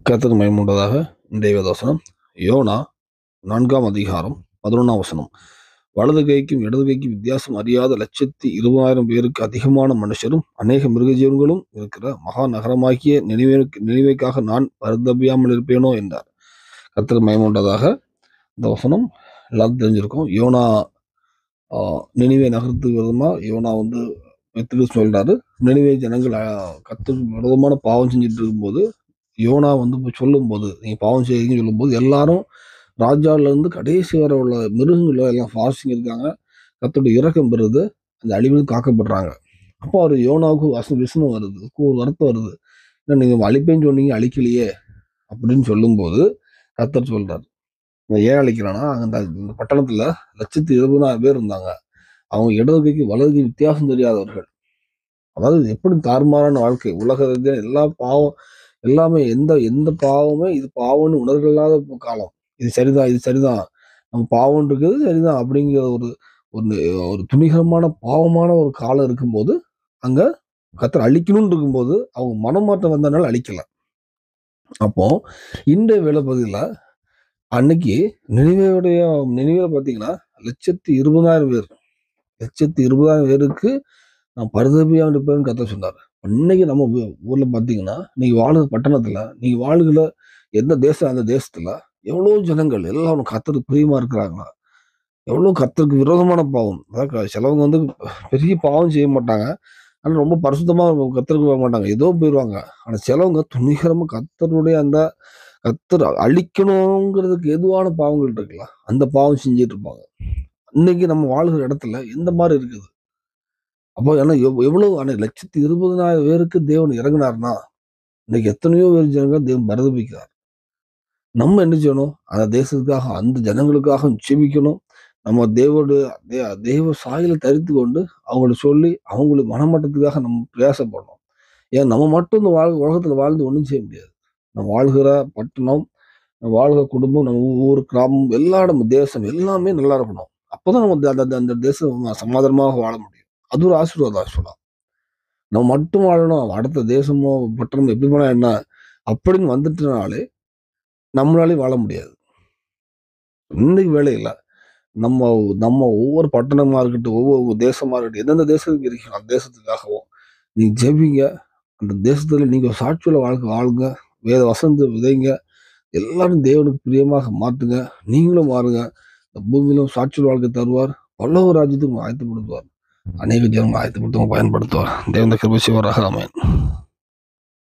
கர்த்தருக்கு மகிமை உண்டாதாக. இன்றைய வேதவசனம் யோனா 4ஆம் அதிகாரம் 11ஆம் வசனம். வலது கைக்கும் இடது கைக்கும் வித்தியாசம் அறியாத 120,000 பேருக்கு அதிகமான மனுஷரும் அநேக மிருகஜீவன்களும் இருக்கிற மகா நகரமாகிய நினைவைக்காக நான் பரிதபியாமல் இருப்பேனோ என்றார். கர்த்தருக்கு மகிமை உண்டாதாக. இந்த வசனம் எல்லாரும் தெரிஞ்சிருக்கும். யோனா நினைவே நகரத்துக்கு விரோதமா யோனா சொல்றாரு. நினைவே ஜனங்கள் கர்த்தருக்கு விரோதமான பாவம் செஞ்சுட்டு இருக்கும்போது யோனா போய் சொல்லும்போது, நீங்க பாவம் செய்யுங்கன்னு சொல்லும்போது, எல்லாரும் ராஜால இருந்து கடைசி வரை உள்ள மிருகங்கள் எல்லாம் ஃபாஸ்டிங் இருக்காங்க. கர்த்தருடைய இரக்கம் பெறுது, அந்த அழிவில் காக்கப்படுறாங்க. அப்போ அவர் யோனாவுக்கு விசனம் வருது, ஒரு வருத்தம் வருது. ஏன்னா நீங்க அழிப்பேன்னு சொன்னீங்க, அழிக்கலையே அப்படின்னு சொல்லும்போது கர்த்தர் சொல்றாரு. ஏன் அழிக்கிறான்னா, இந்த பட்டணத்துல 120,000 பேர் இருந்தாங்க. அவங்க இடது கைக்கு வலது கை வித்தியாசம் தெரியாதவர்கள். அதாவது எப்படி தாறுமாறான வாழ்க்கை, உலக ரீதியா எல்லா பாவம் எல்லாமே எந்த எந்த பாவமே இது பாவம்னு உணர்வில்லாத காலம். இது சரிதான், இது சரிதான், நம்ம பாவம் இருக்குது சரிதான் அப்படிங்கிற ஒரு ஒரு ஒரு துணிகரமான பாவமான ஒரு காலம் இருக்கும்போது, அங்க கர்த்தர் அழிக்கணும்னு இருக்கும்போது அவங்க மனமாற்றம் வந்தனால அழிக்கல. அப்போ இன்றைய வேலைப்பகுதியில அன்னைக்கு நினைவேல பாத்தீங்கன்னா 120,000 பேர், 120,000 பேருக்கு நான் பரிதபியா இருப்பேன்னு கர்த்தர் சொன்னார். இன்னைக்கு நம்ம ஊர்ல பாத்தீங்கன்னா, நீங்க வாழுற பட்டணத்துல, நீங்க வாழுகிற எந்த தேசம், அந்த தேசத்துல எவ்வளவு ஜனங்கள் எல்லாம் கர்த்தருக்கு பிரியமா இருக்கிறாங்களா? எவ்வளவு கர்த்தருக்கு விரோதமான பாவம். அதாவது சிலவங்க பெரிய பாவம் செய்ய மாட்டாங்க. ஆனா ரொம்ப பரிசுத்தமா கர்த்தருக்கு போக மாட்டாங்க. ஏதோ போயிருவாங்க. ஆனா சிலவங்க துணிகரமா கர்த்தருடைய அந்த கர்த்தர் அழிக்கணுங்கிறதுக்கு எதுவான பாவங்கள் இருக்குல்ல, அந்த பாவம் செஞ்சுட்டு இருப்பாங்க. இன்னைக்கு நம்ம வாழுகிற இடத்துல எந்த மாதிரி இருக்குது? அப்போ ஏன்னா எவ்வளவு 120,000 பேருக்கு தேவன் இறங்குனாருன்னா, இன்னைக்கு எத்தனையோ பேர் ஜனங்கள் தேவன் பரிதபிக்கிறார். நம்ம என்ன செய்யணும்? அந்த தேசத்துக்காக, அந்த ஜனங்களுக்காக ஜெபிக்கணும். நம்ம தெய்வ சாயலை தரித்து கொண்டு அவங்கள சொல்லி அவங்களுக்கு மனமாற்றத்துக்காக நம்ம பிரயாசப்படணும். ஏன் நம்ம மட்டும் இந்த உலகத்துல வாழ்ந்து ஒண்ணும் செய்ய முடியாது. நம்ம வாழ்கிற பட்டணம், நம்ம வாழ்கிற குடும்பம், நம்ம ஊர், கிராமம், எல்லா நம்ம தேசம் எல்லாமே நல்லா இருக்கணும். அப்பதான் நம்ம அந்த தேசம் சமாதானமாக வாழ முடியும். அது ஒரு ஆசீர்வாதம் ஆக்சுவலா. நம்ம மட்டும் வாழணும், அடுத்த தேசமோ பட்டணமோ எப்படி போனா என்ன அப்படின்னு வந்துட்டனாலே நம்மளாலே வாழ முடியாது. இன்னைக்கு வேலையில நம்ம நம்ம ஒவ்வொரு பட்டணமா இருக்கட்டும், ஒவ்வொரு தேசமா இருக்கட்டும், எந்தெந்த தேசத்துக்கு இருக்கீங்களோ அந்த தேசத்துக்காகவும் நீங்க ஜெபிங்க. அந்த தேசத்துல நீங்க சாட்சியுள்ள வாழ்க்கை வாழுங்க. வேத வசனத்தை விதைங்க. எல்லாரும் தேவனுக்கு பிரியமாக மாத்துங்க. நீங்களும் மாறுங்க. இந்த பூமியிலும் சாட்சியுள்ள வாழ்க்கை தருவார். பல்லவர் ராஜ்யத்துக்கு ஆயத்தப்படுத்துவார். அநேக ஜனங்களை ஆயத்தப்படுத்துவாங்க, பயன்படுத்துவார். தேவனுடைய கிருபை செய்வாராக. ஆமென்.